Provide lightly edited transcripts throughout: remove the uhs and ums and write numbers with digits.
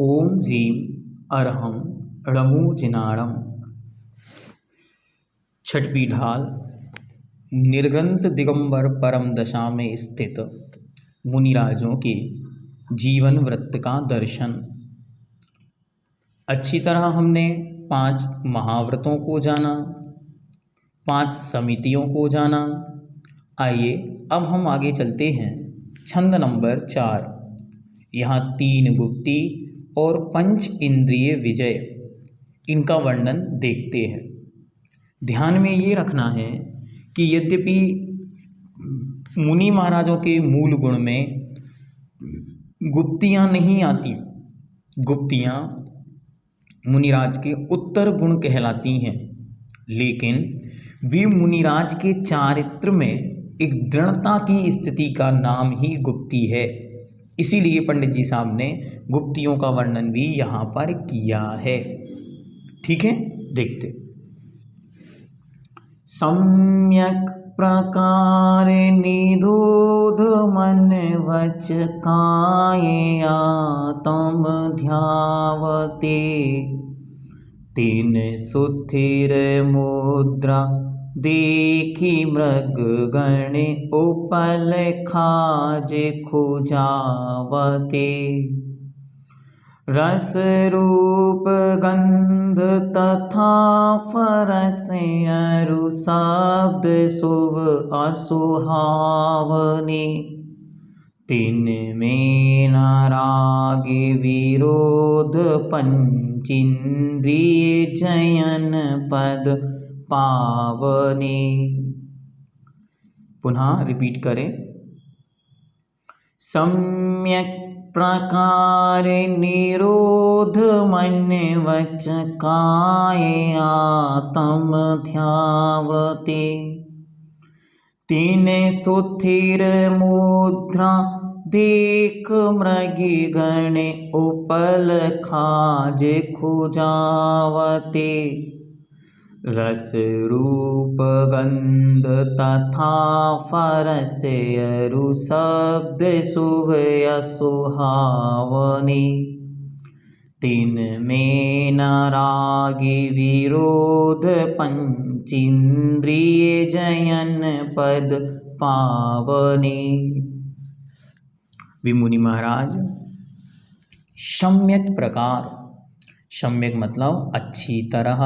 ओम ह्रीं अरहं णमो छठवीं ढाल निर्ग्रंथ दिगंबर परम दशा में स्थित मुनिराजों के जीवन वृत्त का दर्शन। अच्छी तरह हमने 5 महाव्रतों को जाना, 5 समितियों को जाना। आइए अब हम आगे चलते हैं। छंद नंबर 4। यहाँ 3 गुप्ती और पंच इंद्रिय विजय, इनका वर्णन देखते हैं। ध्यान में ये रखना है कि यद्यपि मुनि महाराजों के मूल गुण में गुप्तियाँ नहीं आती, गुप्तियाँ मुनिराज के उत्तर गुण कहलाती हैं, लेकिन वे मुनिराज के चारित्र में एक दृढ़ता की स्थिति का नाम ही गुप्ती है। इसीलिए पंडित जी साहब ने गुप्तियों का वर्णन भी यहाँ पर किया है। ठीक है, देखते। सम्यक प्रकार निरोध मन वच काये आत्म ध्यावते, तीन सुथिर मुद्रा देखी मृग गण उपल खाज खुजावते, रस रूप गंध तथा फरस अरु शब्द शुभ असुहावने, तीन में न राग विरोध पंचेन्द्रिय जयन पद पावने। पुनः रिपीट करें। सम्यक प्रकार निरोध मन वच काये आत्म ध्यावते, तीन सुथिर मुद्रा देख मृगी गण उपल खाज खुजावते, रस रूप गंध तथा फरस अरु शब्द शुभ असुहावने, तीन में न राग विरोध पंचेन्द्रिय जयन पद पावने। विमुनि महाराज सम्यक प्रकार, सम्यक मतलब अच्छी तरह,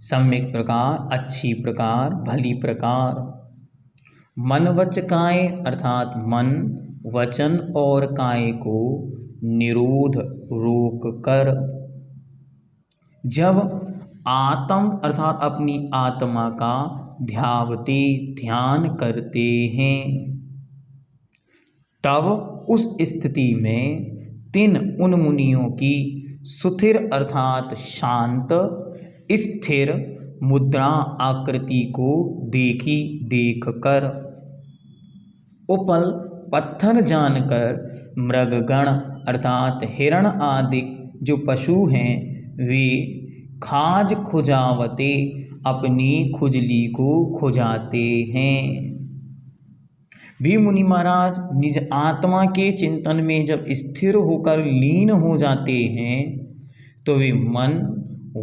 सम्यक प्रकार अच्छी प्रकार भली प्रकार, मन वच काय अर्थात मन वचन और काय को निरोध रोक कर, जब आत्म अर्थात अपनी आत्मा का ध्यावते ध्यान करते हैं, तब उस स्थिति में तीन उन मुनियों की सुथिर अर्थात शांत स्थिर मुद्रा आकृति को देखी देखकर, उपल पत्थर जानकर, मृगगण अर्थात हिरण आदि जो पशु हैं वे खाज खुजावते अपनी खुजली को खुजाते हैं। भी मुनि महाराज निज आत्मा के चिंतन में जब स्थिर होकर लीन हो जाते हैं तो वे मन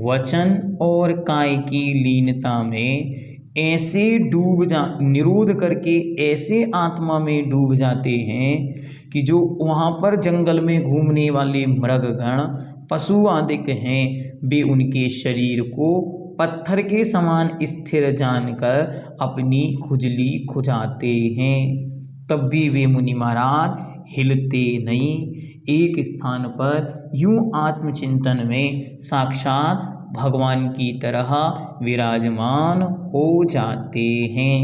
वचन और काय की लीनता में ऐसे निरोध करके ऐसे आत्मा में डूब जाते हैं कि जो वहाँ पर जंगल में घूमने वाले मृगगण पशु आदि हैं वे उनके शरीर को पत्थर के समान स्थिर जानकर अपनी खुजली खुजाते हैं। तब भी वे मुनि महाराज हिलते नहीं, एक स्थान पर यूं आत्मचिंतन में साक्षात भगवान की तरह विराजमान हो जाते हैं।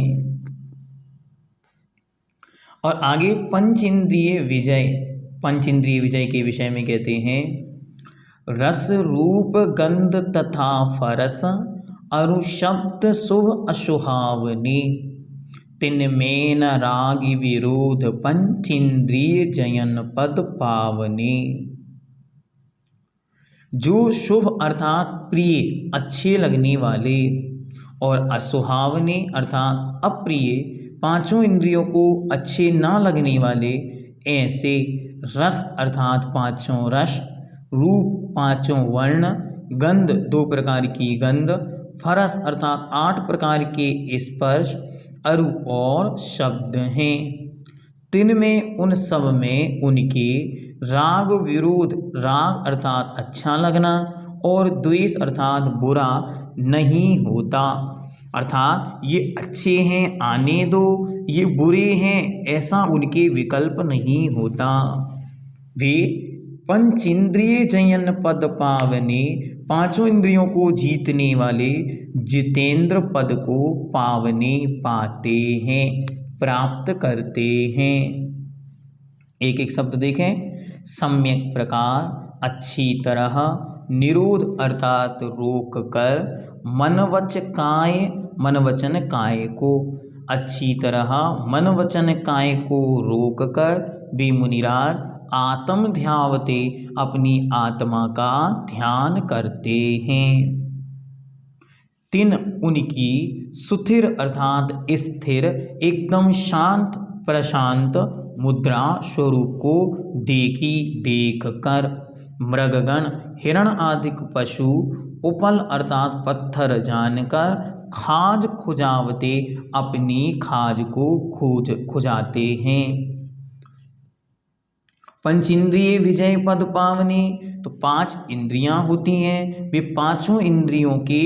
और आगे पंचेन्द्रिय विजय, पंचेन्द्रिय विजय के विषय में कहते हैं, रस रूप गंध तथा फरस अरु शब्द शुभ असुहावने, तिन में न राग विरोध पंचेन्द्रिय जयन पद पावने। जो शुभ अर्थात प्रिय अच्छे लगने वाले और असुहावने अर्थात अप्रिय पांचों इंद्रियों को अच्छे ना लगने वाले ऐसे रस अर्थात पांचों रस, रूप पांचों वर्ण, गंध 2 प्रकार की गंध, फरस अर्थात 8 प्रकार के स्पर्श, अरु और शब्द हैं। तिनमें उन सब में उनके राग विरोध, राग अर्थात अच्छा लगना और द्वेष अर्थात बुरा नहीं होता। अर्थात ये अच्छे हैं आने दो, ये बुरे हैं ऐसा उनके विकल्प नहीं होता। वे पंचेंद्रिय जयन पद पावने, पांचों इंद्रियों को जीतने वाले जितेंद्र पद को पावने पाते हैं, प्राप्त करते हैं। एक एक शब्द देखें। सम्यक प्रकार, अच्छी तरह, निरोध अर्थात रोक कर, मन वचन काय को, अच्छी तरह मन वचन काय को रोक कर वे मुनिराज आत्म ध्यावते अपनी आत्मा का ध्यान करते हैं। तिन उनकी सुथिर अर्थात स्थिर, एकदम शांत प्रशांत मुद्रा स्वरूप को देख कर मृगगण, हिरण आदि पशु उपल अर्थात पत्थर जानकर खाज खुजावते अपनी खाज को खुजाते हैं। पंचेंद्रिय विजय पद पावने, तो 5 इंद्रियां होती हैं, वे पांचों इंद्रियों के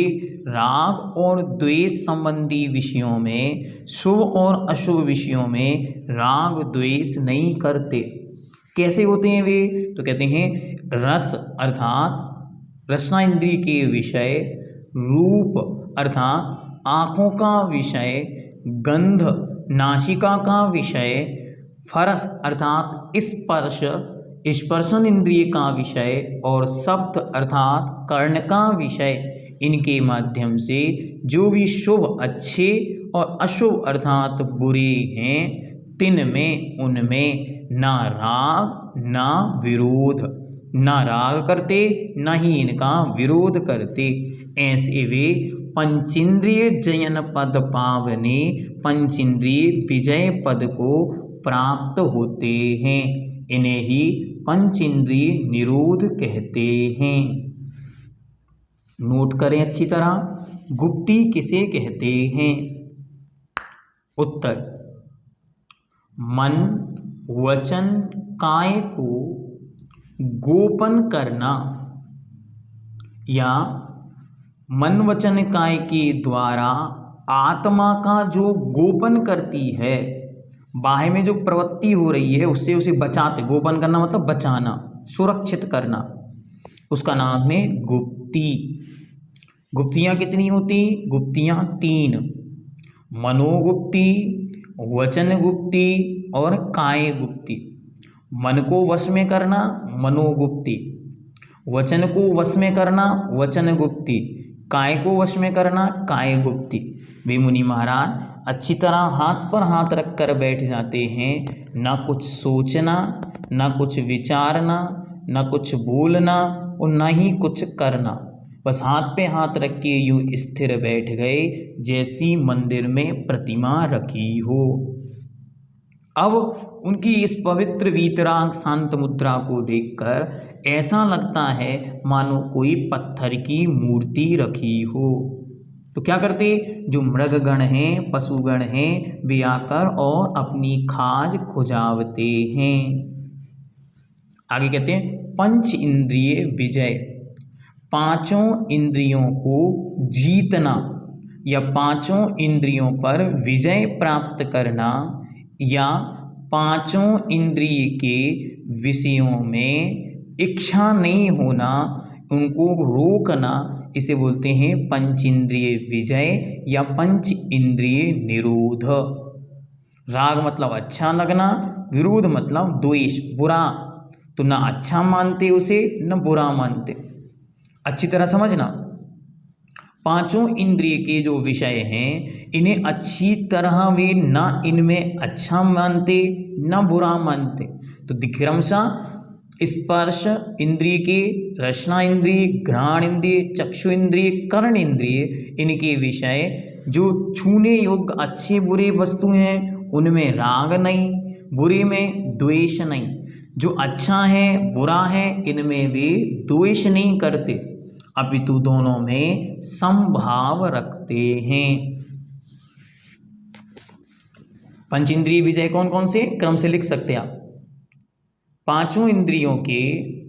राग और द्वेष संबंधी विषयों में, शुभ और अशुभ विषयों में राग द्वेष नहीं करते। कैसे होते हैं वे? तो कहते हैं रस अर्थात रसना इंद्रिय के विषय, रूप अर्थात आँखों का विषय, गंध नासिका का विषय, फरस अर्थात स्पर्शन इंद्रिय का विषय और शब्द अर्थात कर्ण का विषय। इनके माध्यम से जो भी शुभ अच्छे और अशुभ अर्थात बुरे हैं, तिनमें उनमें ना राग ना विरोध, ना राग करते ना ही इनका विरोध करते। ऐसे वे पंचेंद्रिय जयन पद पावने, पंचेंद्रिय विजय पद को प्राप्त होते हैं। इन्हें ही पंचेंद्रिय निरोध कहते हैं। नोट करें अच्छी तरह, गुप्ती किसे कहते हैं? उत्तर, मन वचन काय को गोपन करना या मन वचन काय के द्वारा आत्मा का जो गोपन करती है, बाह्य में जो प्रवृत्ति हो रही है उससे उसे बचाते, गोपन करना मतलब बचाना, सुरक्षित करना, उसका नाम है गुप्ती। गुप्तियाँ कितनी होती? गुप्तियाँ 3, मनोगुप्ती, वचन गुप्ती और काय गुप्ती। मन को वश में करना मनोगुप्ती, वचन को वश में करना वचन गुप्ती, काय को वश में करना काय गुप्ती। वे मुनि महाराज अच्छी तरह हाथ पर हाथ रख कर बैठ जाते हैं, ना कुछ सोचना, ना कुछ विचारना, ना कुछ बोलना और ना ही कुछ करना, बस हाथ पे हाथ रख के यूँ स्थिर बैठ गए जैसी मंदिर में प्रतिमा रखी हो। अब उनकी इस पवित्र वीतराग शांत मुद्रा को देखकर ऐसा लगता है मानो कोई पत्थर की मूर्ति रखी हो। तो क्या करते? जो मृगगण हैं, पशुगण हैं, वे आकर और अपनी खाज खुजावते हैं। आगे कहते हैं पंच इंद्रिय विजय, पांचों इंद्रियों को जीतना या पांचों इंद्रियों पर विजय प्राप्त करना या पांचों इंद्रिय के विषयों में इच्छा नहीं होना, उनको रोकना, इसे बोलते हैं पंच इंद्रिय विजय या पंच इंद्रिय निरोध। राग मतलब अच्छा लगना, विरोध मतलब द्वेष, बुरा, तो ना अच्छा मानते उसे न बुरा मानते। अच्छी तरह समझना, पांचों इंद्रिय के जो विषय हैं इन्हें अच्छी तरह वे ना इनमें अच्छा मानते न बुरा मानते। तो क्रमशः स्पर्श इंद्रिय के, रसना इंद्रिय, घ्राण इंद्रिय, चक्षु इंद्रिय, कर्ण इंद्रिय, इनके विषय जो छूने योग्य अच्छे बुरे वस्तु हैं उनमें राग नहीं, बुरे में द्वेष नहीं, जो अच्छा है बुरा है इनमें वे द्वेष नहीं करते, अपितु दोनों में समभाव रखते हैं। पंचेंद्रिय विषय कौन कौन से क्रम से लिख सकते हैं आप? पांचों इंद्रियों के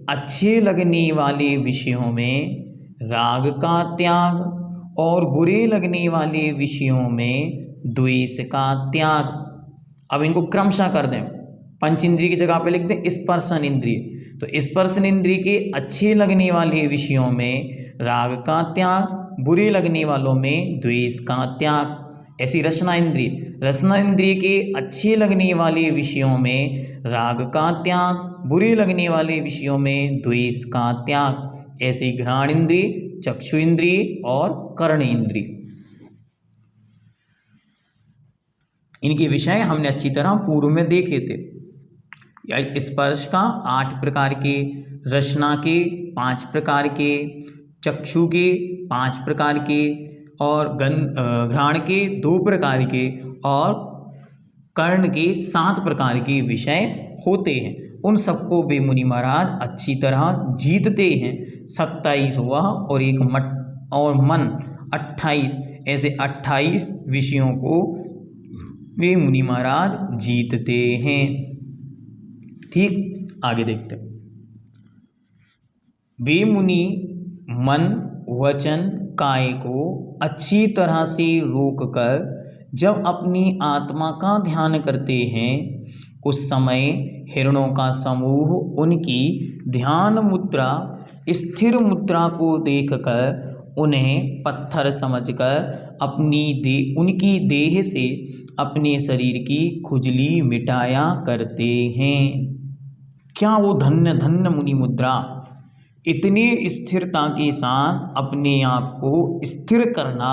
अच्छे लगने वाले विषयों में राग का त्याग और बुरे लगने वाले विषयों में द्वेष का त्याग। अब इनको क्रमशः कर दें। पंचेंद्रिय की जगह पे लिख दें स्पर्शन इंद्रिय। तो स्पर्शन इंद्रिय के अच्छे लगने वाले विषयों में राग का त्याग, बुरे लगने वालों में द्वेष का त्याग। ऐसी रसना इंद्रिय, रसना इंद्रिय के अच्छे लगने वाले विषयों में राग का त्याग, बुरे लगने वाले विषयों में द्वेष का त्याग। ऐसे घ्राण इंद्रिय, चक्षु इंद्रिय और कर्ण इंद्रिय, इनके विषय हमने अच्छी तरह पूर्व में देखे थे। स्पर्श का 8 प्रकार के, रसना के 5 प्रकार के, चक्षु के 5 प्रकार के और घ्राण के 2 प्रकार के और कर्ण के 7 प्रकार के विषय होते हैं। उन सबको वे मुनि महाराज अच्छी तरह जीतते हैं। 27 हुआ और एक मठ और मन 28, ऐसे 28 विषयों को वे मुनि महाराज जीतते हैं। ठीक, आगे देखते हैं। वे मुनि मन वचन काय को अच्छी तरह से रोककर जब अपनी आत्मा का ध्यान करते हैं, उस समय हिरणों का समूह उनकी ध्यान मुद्रा स्थिर मुद्रा को देखकर उन्हें पत्थर समझकर उनकी देह से अपने शरीर की खुजली मिटाया करते हैं। क्या वो धन्य धन्य मुनि मुद्रा, इतनी स्थिरता के साथ अपने आप को स्थिर करना,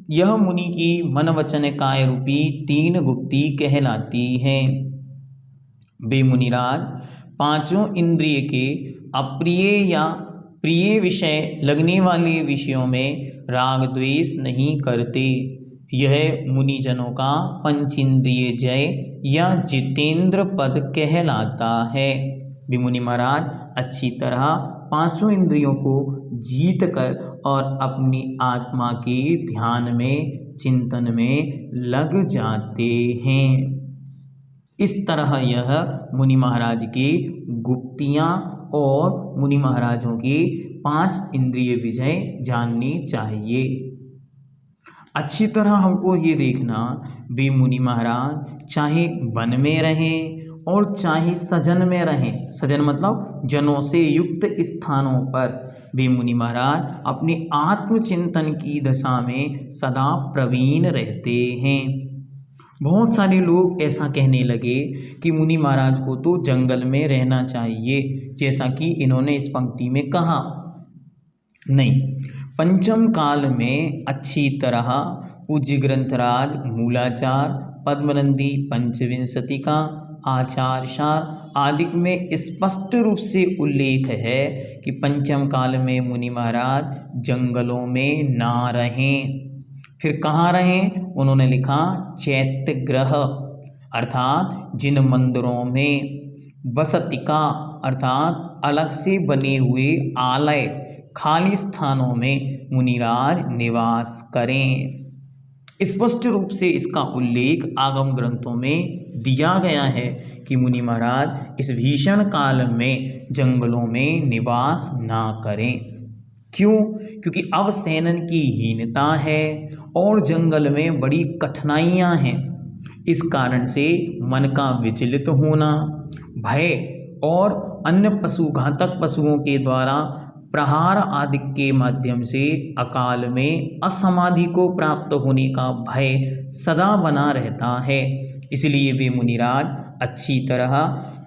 यह मुनि की मन वचन काय रूपी 3 गुप्ती कहलाती है। वे मुनिराज पांचों इंद्रिय के अप्रिय या प्रिय विषय लगने वाले विषयों में राग द्वेष नहीं करते। यह मुनिजनों का पंचेंद्रिय जय या जितेंद्र पद कहलाता है। वे मुनि महाराज अच्छी तरह पांचों इंद्रियों को जीत कर और अपनी आत्मा के ध्यान में चिंतन में लग जाते हैं। इस तरह यह मुनि महाराज की गुप्तियाँ और मुनि महाराजों की 5 इंद्रिय विजय जाननी चाहिए। अच्छी तरह हमको ये देखना, वे मुनि महाराज चाहे वन में रहें और चाहे सजन में रहें, सजन मतलब जनों से युक्त स्थानों पर, वे मुनि महाराज अपने आत्मचिंतन की दशा में सदा प्रवीण रहते हैं। बहुत सारे लोग ऐसा कहने लगे कि मुनि महाराज को तो जंगल में रहना चाहिए, जैसा कि इन्होंने इस पंक्ति में कहा। नहीं, पंचम काल में अच्छी तरह पूज्य ग्रंथराज मूलाचार, पद्मनंदी पंचविंशति का आचार सार आदि में स्पष्ट रूप से उल्लेख है कि पंचम काल में मुनि महाराज जंगलों में ना रहें। फिर कहाँ रहें? उन्होंने लिखा चैत्य ग्रह अर्थात जिन मंदिरों में, बसतिका अर्थात अलग से बने हुए आलय, खाली स्थानों में मुनिराज निवास करें। स्पष्ट रूप से इसका उल्लेख आगम ग्रंथों में दिया गया है कि मुनि महाराज इस भीषण काल में जंगलों में निवास ना करें। क्यों? क्योंकि अब सेनन की हीनता है और जंगल में बड़ी कठिनाइयां हैं। इस कारण से मन का विचलित होना, भय और अन्य पशुघातक पशुओं के द्वारा प्रहार आदि के माध्यम से अकाल में असमाधि को प्राप्त होने का भय सदा बना रहता है। इसलिए वे मुनिराज अच्छी तरह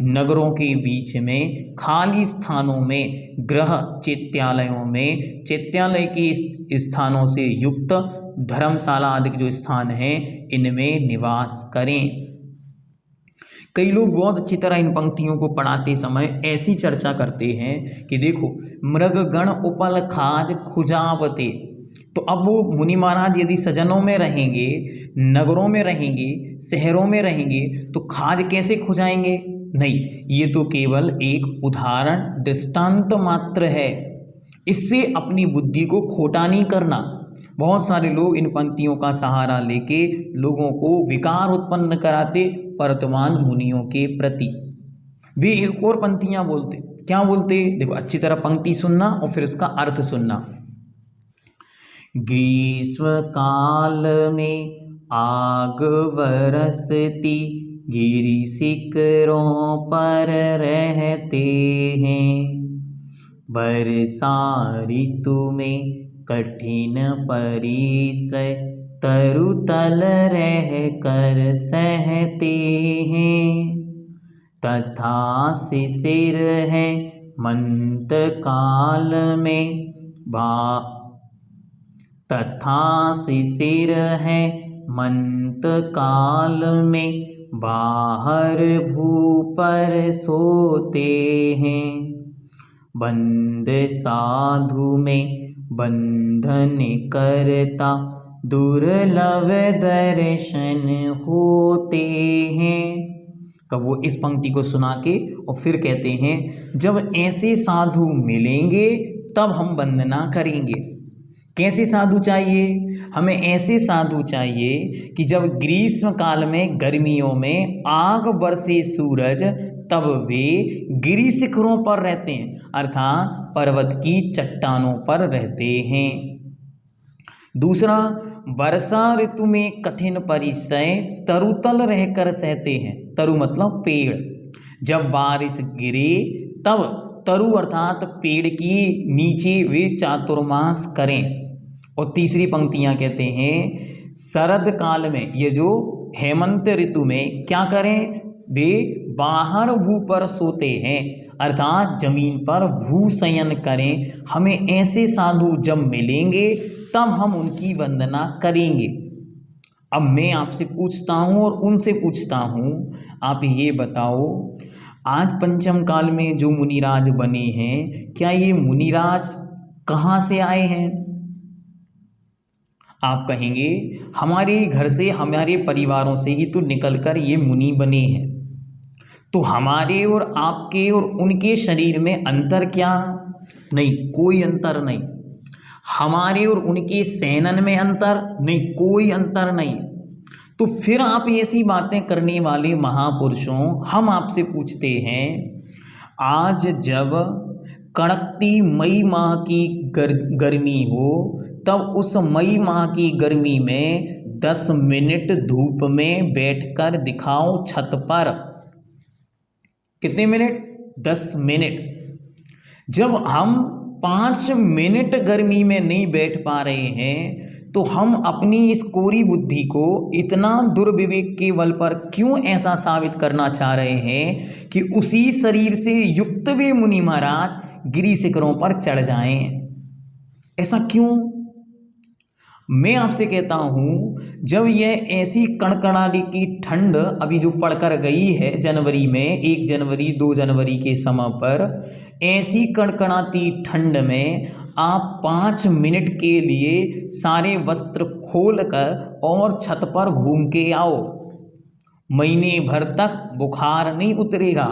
नगरों के बीच में, खाली स्थानों में, गृह चैत्यालयों में, चैत्यालय के स्थानों से युक्त धर्मशाला आदि जो स्थान हैं इनमें निवास करें। कई लोग बहुत अच्छी तरह इन पंक्तियों को पढ़ाते समय ऐसी चर्चा करते हैं कि देखो, मृग गण उपल खाज खुजावते, तो अब वो मुनि महाराज यदि सजनों में रहेंगे, नगरों में रहेंगे, शहरों में रहेंगे, तो खाज कैसे खुजाएंगे? नहीं, ये तो केवल एक उदाहरण दृष्टांत मात्र है। इससे अपनी बुद्धि को खोटा नहीं करना। बहुत सारे लोग इन पंक्तियों का सहारा लेके लोगों को विकार उत्पन्न कराते वर्तमान मुनियों के प्रति। वे एक और पंक्तियां बोलते, क्या बोलते? देखो, अच्छी तरह पंक्ति सुनना और फिर उसका अर्थ सुनना। ग्रीष्म काल में आग बरसती, गिरि शिखरों पर रहते हैं। वर्षा ऋतु में कठिन परिश्रय, तरुतल रह कर सहते हैं। तथा शिशिर है मंत काल में तथा शिशिर है मंत काल में, बाहर भू पर सोते हैं। बंद साधु में बंधन करता, दुर्लभ दर्शन होते हैं। तब वो इस पंक्ति को सुना के और फिर कहते हैं, जब ऐसे साधु मिलेंगे तब हम वंदना करेंगे। कैसे साधु चाहिए? हमें ऐसे साधु चाहिए कि जब ग्रीष्म काल में, गर्मियों में आग बरसे सूरज, तब वे गिरि शिखरों पर रहते हैं, अर्थात पर्वत की चट्टानों पर रहते हैं। दूसरा, वर्षा ऋतु में कठिन परिश्रय, तरुतल रहकर सहते हैं। तरु मतलब पेड़। जब बारिश गिरे तब तरु अर्थात पेड़ की नीचे वे चातुर्मास करें। और तीसरी पंक्तियां कहते हैं, शरद काल में, ये जो हेमंत ऋतु में क्या करें? वे बाहर भू पर सोते हैं, अर्थात जमीन पर भूशयन करें। हमें ऐसे साधु जब मिलेंगे तब हम उनकी वंदना करेंगे। अब मैं आपसे पूछता हूँ और उनसे पूछता हूँ, आप ये बताओ, आज पंचम काल में जो मुनिराज बने हैं, क्या ये मुनिराज कहाँ से आए हैं? आप कहेंगे हमारे घर से, हमारे परिवारों से ही तो निकलकर ये मुनि बने हैं। तो हमारे और आपके और उनके शरीर में अंतर क्या? नहीं, कोई अंतर नहीं। हमारे और उनके सेनन में अंतर नहीं, कोई अंतर नहीं। तो फिर आप ऐसी बातें करने वाले महापुरुषों, हम आपसे पूछते हैं, आज जब कड़कती मई माह की गर्मी हो, तब उस मई माह की गर्मी में 10 मिनट धूप में बैठकर दिखाओ छत पर। कितने मिनट? 10 मिनट। जब हम 5 मिनट गर्मी में नहीं बैठ पा रहे हैं, तो हम अपनी इस कोरी बुद्धि को इतना दुर्विवेक के बल पर क्यों ऐसा साबित करना चाह रहे हैं कि उसी शरीर से युक्त वे मुनि महाराज गिरि शिखरों पर चढ़ जाएं? ऐसा क्यों? मैं आपसे कहता हूं, जब यह ऐसी कड़कड़ाने की ठंड अभी जो पड़कर गई है जनवरी में, 1 जनवरी 2 जनवरी के समय पर, ऐसी कड़कड़ाती ठंड में आप 5 मिनट के लिए सारे वस्त्र खोलकर और छत पर घूम के आओ, महीने भर तक बुखार नहीं उतरेगा।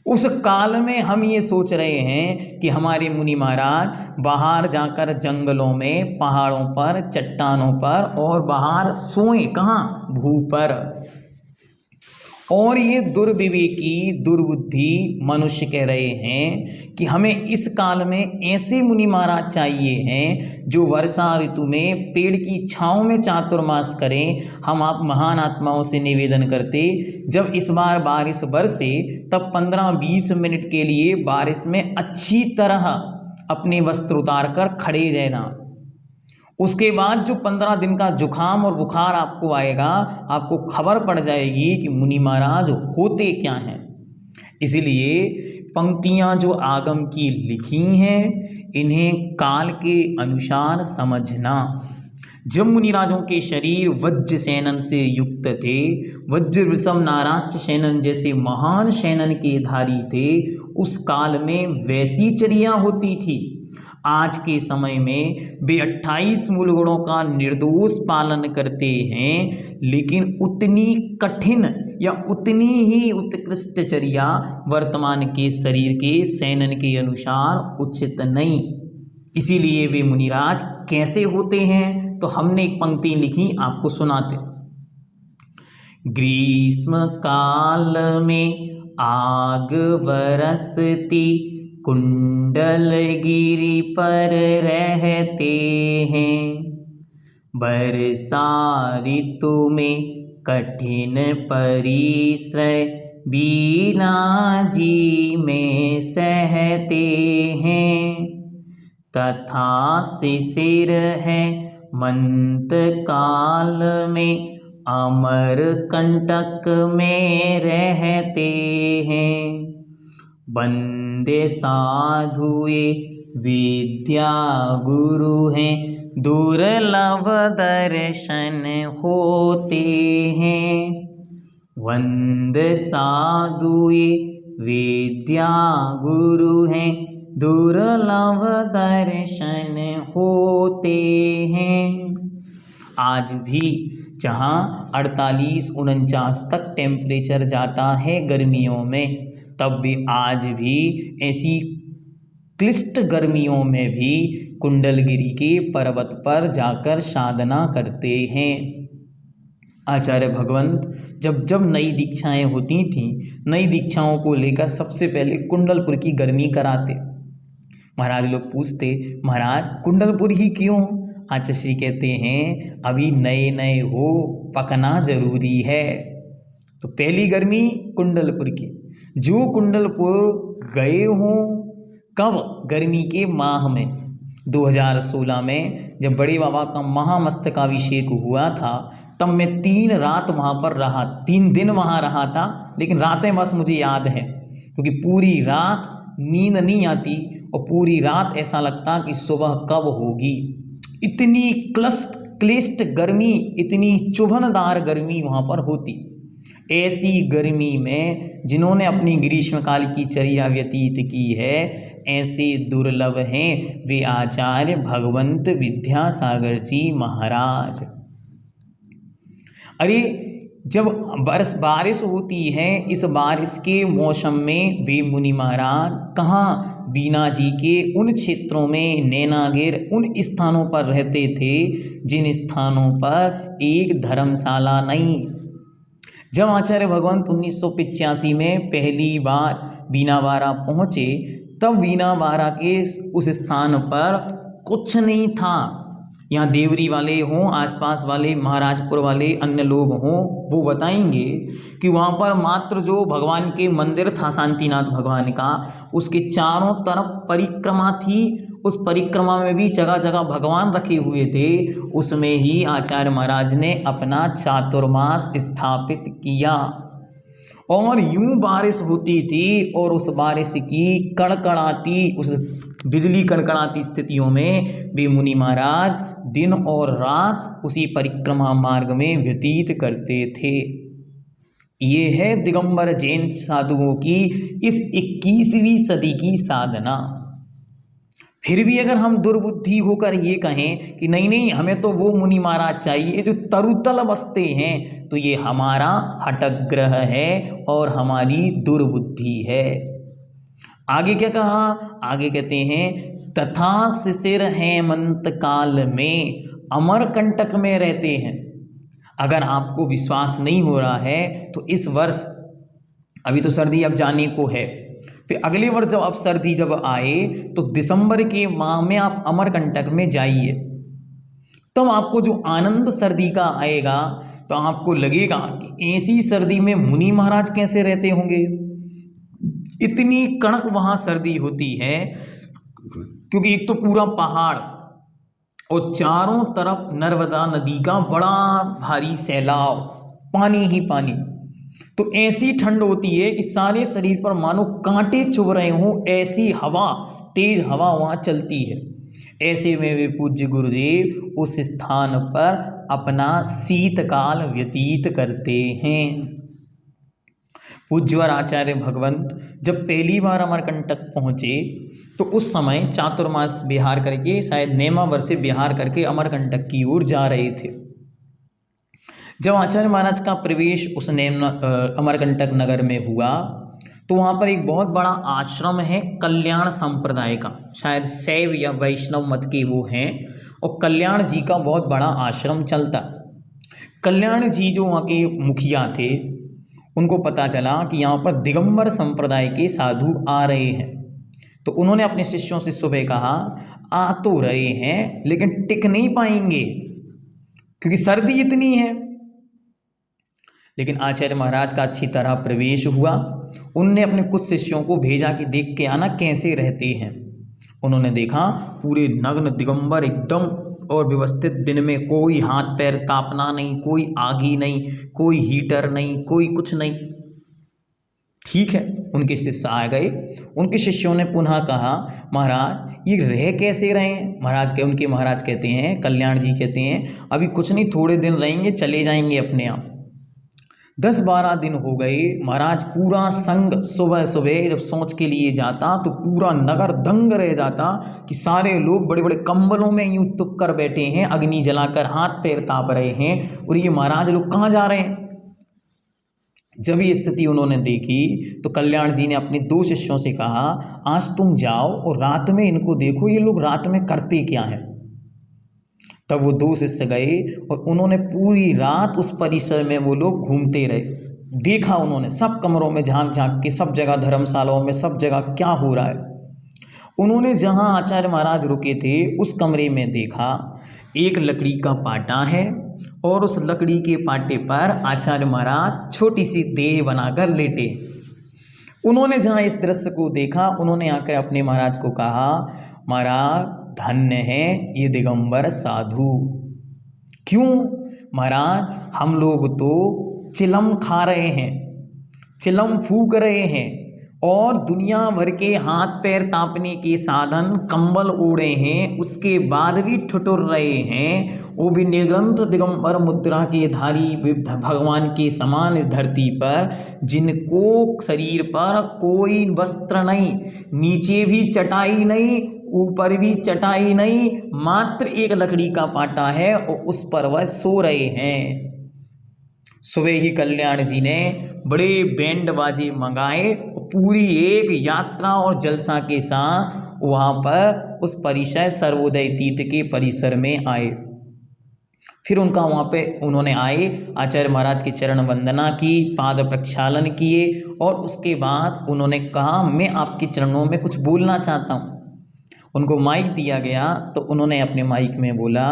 उस काल में हम ये सोच रहे हैं कि हमारे मुनि महाराज बाहर जाकर जंगलों में, पहाड़ों पर, चट्टानों पर और बाहर सोए, कहाँ? भू पर। और ये दुर्विवेकी, दुर्बुद्धि मनुष्य कह रहे हैं कि हमें इस काल में ऐसे मुनि महाराज चाहिए हैं जो वर्षा ऋतु में पेड़ की छांव में चातुर्मास करें। हम आप महान आत्माओं से निवेदन करते, जब इस बार बारिश बरसे तब 15-20 मिनट के लिए बारिश में अच्छी तरह अपने वस्त्र उतार कर खड़े रहना। उसके बाद जो 15 दिन का जुखाम और बुखार आपको आएगा, आपको खबर पड़ जाएगी कि मुनि महाराज होते क्या हैं। इसलिए पंक्तियां जो आगम की लिखी हैं, इन्हें काल के अनुसार समझना। जब मुनिराजों के शरीर वज्र सेनन से युक्त थे, वज्र वृषभ नाराज सेनन जैसे महान सेनन के धारी थे, उस काल में वैसी चर्या होती थी। आज के समय में वे 28 मूल गुणों का निर्दोष पालन करते हैं, लेकिन उतनी कठिन या उतनी ही उत्कृष्ट चर्या वर्तमान के शरीर के सैनन के अनुसार उचित नहीं। इसीलिए वे मुनिराज कैसे होते हैं, तो हमने एक पंक्ति लिखी, आपको सुनाते। ग्रीष्म काल में आग बरसती कुंडल गिरी पर रहते हैं, वर्षा ऋतु में कठिन परिश्रम बीना जी में सहते हैं, तथा शिशिर है मंत काल में अमर कंटक में रहते हैं, बंदे साधुए विद्या गुरु हैं, दुर्लभ दर्शन होते हैं, वंद साधुए विद्या गुरु हैं, दुर्लभ दर्शन होते हैं। आज भी जहाँ 48-49 तक टेम्परेचर जाता है गर्मियों में, तब भी आज भी ऐसी क्लिष्ट गर्मियों में भी कुंडलगिरी के पर्वत पर जाकर साधना करते हैं। आचार्य भगवंत जब जब नई दीक्षाएं होती थीं, नई दीक्षाओं को लेकर सबसे पहले कुंडलपुर की गर्मी कराते। महाराज लोग पूछते, महाराज कुंडलपुर ही क्यों? आचार्य श्री कहते हैं, अभी नए नए हो, पकना जरूरी है। तो पहली गर्मी कुंडलपुर की। जो कुंडलपुर गए हों, कब? गर्मी के माह में 2016 में जब बड़े बाबा का महामस्तकाभिषेक हुआ था, तब मैं 3 रात वहाँ पर रहा, 3 दिन वहाँ रहा था, लेकिन रातें बस मुझे याद हैं, क्योंकि पूरी रात नींद नहीं आती और पूरी रात ऐसा लगता कि सुबह कब होगी। इतनी क्लिष्ट गर्मी, इतनी चुभनदार गर्मी वहाँ पर होती। ऐसी गर्मी में जिन्होंने अपनी ग्रीष्मकाल की चर्या व्यतीत की है, ऐसे दुर्लभ हैं वे आचार्य भगवंत विद्यासागर जी महाराज। अरे जब बारिश होती है, इस बारिश के मौसम में वे मुनि महाराज कहाँ बीना जी के उन क्षेत्रों में, नैनागिर उन स्थानों पर रहते थे जिन स्थानों पर एक धर्मशाला नहीं। जब आचार्य भगवंत 1985 में पहली बार बीनावारा पहुँचे, तब बीनावारा के उस स्थान पर कुछ नहीं था। यहाँ देवरी वाले हों, आसपास वाले महाराजपुर वाले अन्य लोग हों, वो बताएंगे कि वहाँ पर मात्र जो भगवान के मंदिर था शांतिनाथ भगवान का, उसके चारों तरफ परिक्रमा थी। उस परिक्रमा में भी जगह जगह भगवान रखे हुए थे। उसमें ही आचार्य महाराज ने अपना चातुर्मास स्थापित किया। और यूं बारिश होती थी, और उस बारिश की कड़कड़ाती, उस बिजली कड़कड़ाती स्थितियों में भी मुनि महाराज दिन और रात उसी परिक्रमा मार्ग में व्यतीत करते थे। ये है दिगंबर जैन साधुओं की इस 21वीं सदी की साधना। फिर भी अगर हम दुर्बुद्धि होकर ये कहें कि नहीं नहीं हमें तो वो मुनि महाराज चाहिए जो तरुतल बसते हैं, तो ये हमारा हठग्रह है और हमारी दुर्बुद्धि है। आगे क्या कहा? आगे कहते हैं तथा शिशिर हेमंत काल में अमरकंटक में रहते हैं। अगर आपको विश्वास नहीं हो रहा है तो इस वर्ष, अभी तो सर्दी अब जाने को है, फिर अगले वर्ष जब अब सर्दी जब आए तो दिसंबर के माह में आप अमरकंटक में जाइए, तब आपको जो आनंद सर्दी का आएगा तो आपको लगेगा कि ऐसी सर्दी में मुनि महाराज कैसे रहते होंगे। इतनी कड़क वहाँ सर्दी होती है, क्योंकि एक तो पूरा पहाड़ और चारों तरफ नर्मदा नदी का बड़ा भारी सैलाब, पानी ही पानी। तो ऐसी ठंड होती है कि सारे शरीर पर मानो कांटे चुभ रहे हों, ऐसी हवा, तेज हवा वहाँ चलती है। ऐसे में वे पूज्य गुरुदेव उस स्थान पर अपना शीतकाल व्यतीत करते हैं। पूज्यवर आचार्य भगवंत जब पहली बार अमरकंटक पहुँचे तो उस समय चातुर्मास विहार करके शायद नेमावर से विहार करके अमरकंटक की ओर जा रहे थे। जब आचार्य महाराज का प्रवेश उस अमरकंटक नगर में हुआ तो वहाँ पर एक बहुत बड़ा आश्रम है कल्याण संप्रदाय का, शायद शैव या वैष्णव मत के वो हैं, और कल्याण जी का बहुत बड़ा आश्रम चलता। कल्याण जी जो वहाँ के मुखिया थे उनको पता चला कि यहाँ पर दिगंबर संप्रदाय के साधु आ रहे हैं, तो उन्होंने अपने शिष्यों से सुबह कहा आ तो रहे हैं लेकिन टिक नहीं पाएंगे क्योंकि सर्दी इतनी है। लेकिन आचार्य महाराज का अच्छी तरह प्रवेश हुआ। उनने अपने कुछ शिष्यों को भेजा कि देख के आना कैसे रहते हैं। उन्होंने देखा पूरे नग्न दिगंबर एकदम और व्यवस्थित, दिन में कोई हाथ पैर तापना नहीं, कोई आगी नहीं, कोई हीटर नहीं, कोई कुछ नहीं। ठीक है, उनके शिष्य आ गए। उनके शिष्यों ने पुनः कहा महाराज ये रह कैसे रहे हैं। उनके महाराज कहते हैं, कल्याण जी कहते हैं अभी कुछ नहीं, थोड़े दिन रहेंगे चले जाएंगे अपने आप। 10-12 दिन हो गए। महाराज पूरा संग सुबह सुबह जब सोच के लिए जाता तो पूरा नगर दंग रह जाता कि सारे लोग बड़े बड़े कंबलों में यूं तुप कर बैठे हैं, अग्नि जलाकर हाथ पैर ताप रहे हैं, और ये महाराज लोग कहाँ जा रहे हैं। जब ये स्थिति उन्होंने देखी तो कल्याण जी ने अपने 2 शिष्यों से कहा आज तुम जाओ और रात में इनको देखो ये लोग रात में करते क्या हैं। तब वो 2 शिष्य गए और उन्होंने पूरी रात उस परिसर में वो लोग घूमते रहे। देखा उन्होंने सब कमरों में झांक झांक के, सब जगह धर्मशालाओं में, सब जगह क्या हो रहा है। उन्होंने जहाँ आचार्य महाराज रुके थे उस कमरे में देखा एक लकड़ी का पाटा है और उस लकड़ी के पाटे पर आचार्य महाराज छोटी सी देह बनाकर लेटे। उन्होंने जहाँ इस दृश्य को देखा उन्होंने आकर अपने महाराज को कहा महाराज धन्य है ये दिगंबर साधु। क्यों महाराज, हम लोग तो चिलम खा रहे हैं, चिलम फूक रहे हैं और दुनिया भर के हाथ पैर तापने के साधन कंबल ओढ़े हैं, उसके बाद भी ठिठुर रहे हैं, वो भी निर्ग्रंथ दिगंबर मुद्रा के धारी भगवान के समान इस धरती पर, जिनको शरीर पर कोई वस्त्र नहीं, नीचे भी चटाई नहीं, ऊपर भी चटाई नहीं, मात्र एक लकड़ी का पाटा है और उस पर वह सो रहे हैं। सुबह ही कल्याण जी ने बड़े बैंड बाजे मंगाए, पूरी एक यात्रा और जलसा के साथ वहाँ पर उस परिसर सर्वोदय तीर्थ के परिसर में आए। फिर उनका वहाँ पे उन्होंने आए, आचार्य महाराज की चरण वंदना की, पाद प्रक्षालन किए और उसके बाद उन्होंने कहा मैं आपके चरणों में कुछ बोलना चाहता हूँ। उनको माइक दिया गया तो उन्होंने अपने माइक में बोला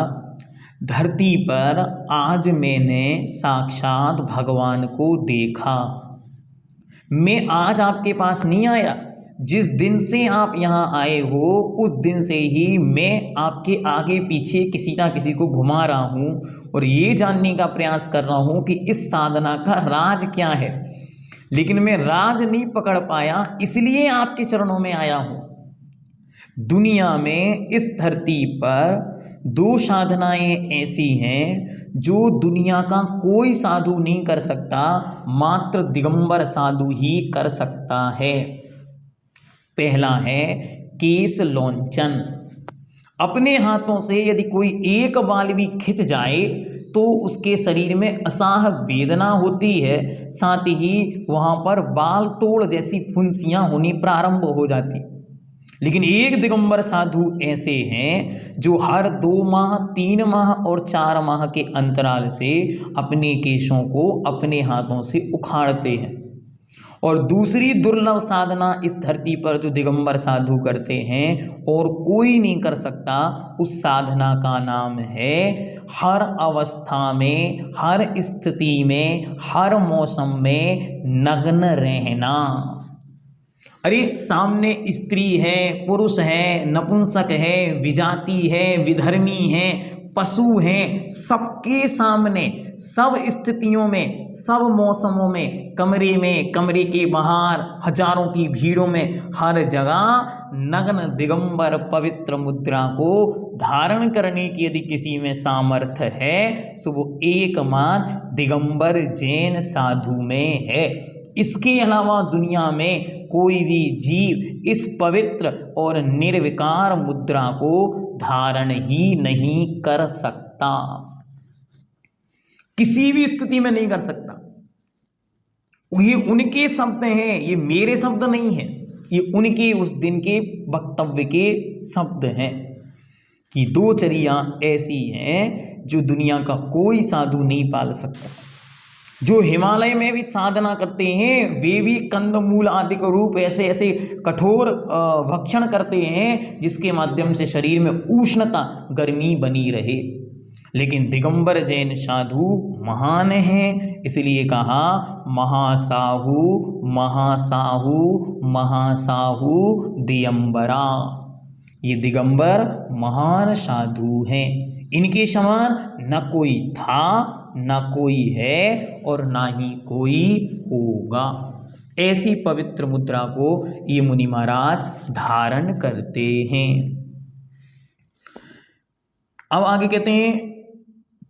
धरती पर आज मैंने साक्षात भगवान को देखा। मैं आज आपके पास नहीं आया, जिस दिन से आप यहाँ आए हो उस दिन से ही मैं आपके आगे पीछे किसी ना किसी को घुमा रहा हूँ और ये जानने का प्रयास कर रहा हूँ कि इस साधना का राज क्या है, लेकिन मैं राज नहीं पकड़ पाया, इसलिए आपके चरणों में आया हूँ। दुनिया में इस धरती पर 2 साधनाएं ऐसी हैं जो दुनिया का कोई साधु नहीं कर सकता, मात्र दिगंबर साधु ही कर सकता है। पहला है केश लौंचन। अपने हाथों से यदि कोई एक बाल भी खिंच जाए तो उसके शरीर में असाह वेदना होती है, साथ ही वहाँ पर बाल तोड़ जैसी फुंसियाँ होनी प्रारंभ हो जाती। लेकिन एक दिगंबर साधु ऐसे हैं जो हर 2 माह, 3 माह और 4 माह के अंतराल से अपने केशों को अपने हाथों से उखाड़ते हैं। और दूसरी दुर्लभ साधना इस धरती पर जो दिगंबर साधु करते हैं और कोई नहीं कर सकता, उस साधना का नाम है हर अवस्था में, हर स्थिति में, हर मौसम में नग्न रहना। अरे सामने स्त्री है, पुरुष है, नपुंसक है, विजाति है, विधर्मी है, पशु हैं, सबके सामने, सब स्थितियों में, सब मौसमों में, कमरे में, कमरे के बाहर, हजारों की भीड़ों में, हर जगह नग्न दिगंबर पवित्र मुद्रा को धारण करने की यदि किसी में सामर्थ्य है सो वो एकमात्र दिगंबर जैन साधु में है। इसके अलावा दुनिया में कोई भी जीव इस पवित्र और निर्विकार मुद्रा को धारण ही नहीं कर सकता, किसी भी स्थिति में नहीं कर सकता। ये उनके शब्द हैं, ये मेरे शब्द नहीं है, ये उनके उस दिन के वक्तव्य के शब्द हैं कि 2 चर्या ऐसी हैं जो दुनिया का कोई साधु नहीं पाल सकता। जो हिमालय में भी साधना करते हैं वे भी कंदमूल आदि के रूप ऐसे ऐसे कठोर भक्षण करते हैं जिसके माध्यम से शरीर में उष्णता गर्मी बनी रहे, लेकिन दिगंबर जैन साधु महान हैं, इसलिए कहा महासाहु महासाहु महासाहु दिगंबरा। ये दिगंबर महान साधु हैं, इनके समान न कोई था, न कोई है और ना ही कोई होगा। ऐसी पवित्र मुद्रा को ये मुनि महाराज धारण करते हैं। अब आगे कहते हैं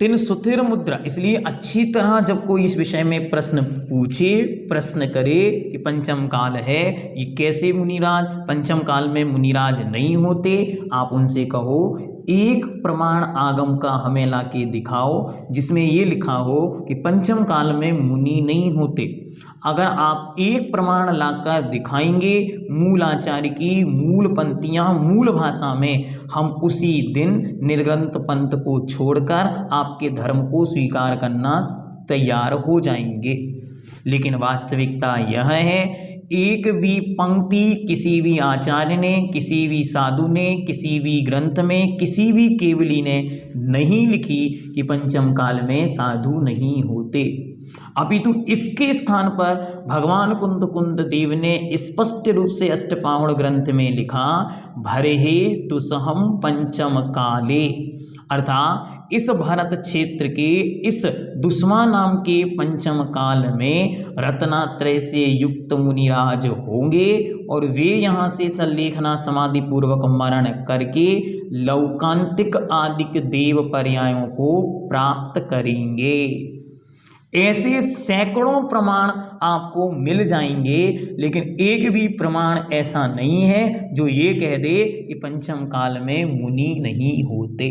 3 सुथिर मुद्रा। इसलिए अच्छी तरह जब कोई इस विषय में प्रश्न पूछे, प्रश्न करे कि पंचम काल है, ये कैसे मुनिराज, पंचम काल में मुनिराज नहीं होते, आप उनसे कहो एक प्रमाण आगम का हमें लाके दिखाओ जिसमें ये लिखा हो कि पंचम काल में मुनि नहीं होते। अगर आप एक प्रमाण लाकर दिखाएंगे मूल आचार्य की मूल पंक्तियां मूल भाषा में, हम उसी दिन निर्ग्रंथ पंथ को छोड़कर आपके धर्म को स्वीकार करना तैयार हो जाएंगे। लेकिन वास्तविकता यह है, एक भी पंक्ति किसी भी आचार्य ने, किसी भी साधु ने, किसी भी ग्रंथ में, किसी भी केवली ने नहीं लिखी कि पंचम काल में साधु नहीं होते। अपितु इसके स्थान पर भगवान कुंद देव ने स्पष्ट रूप से अष्टपावण ग्रंथ में लिखा, भरेहे तुसहम पंचम काले, अर्थात इस भारत क्षेत्र के इस दुस्मा नाम के पंचम काल में रत्नात्रय से युक्त मुनिराज होंगे और वे यहाँ से सल्लेखना समाधि पूर्वक मरण करके लौकांतिक आदिक देव पर्यायों को प्राप्त करेंगे। ऐसे सैकड़ों प्रमाण आपको मिल जाएंगे, लेकिन एक भी प्रमाण ऐसा नहीं है जो ये कह दे कि पंचम काल में मुनि नहीं होते।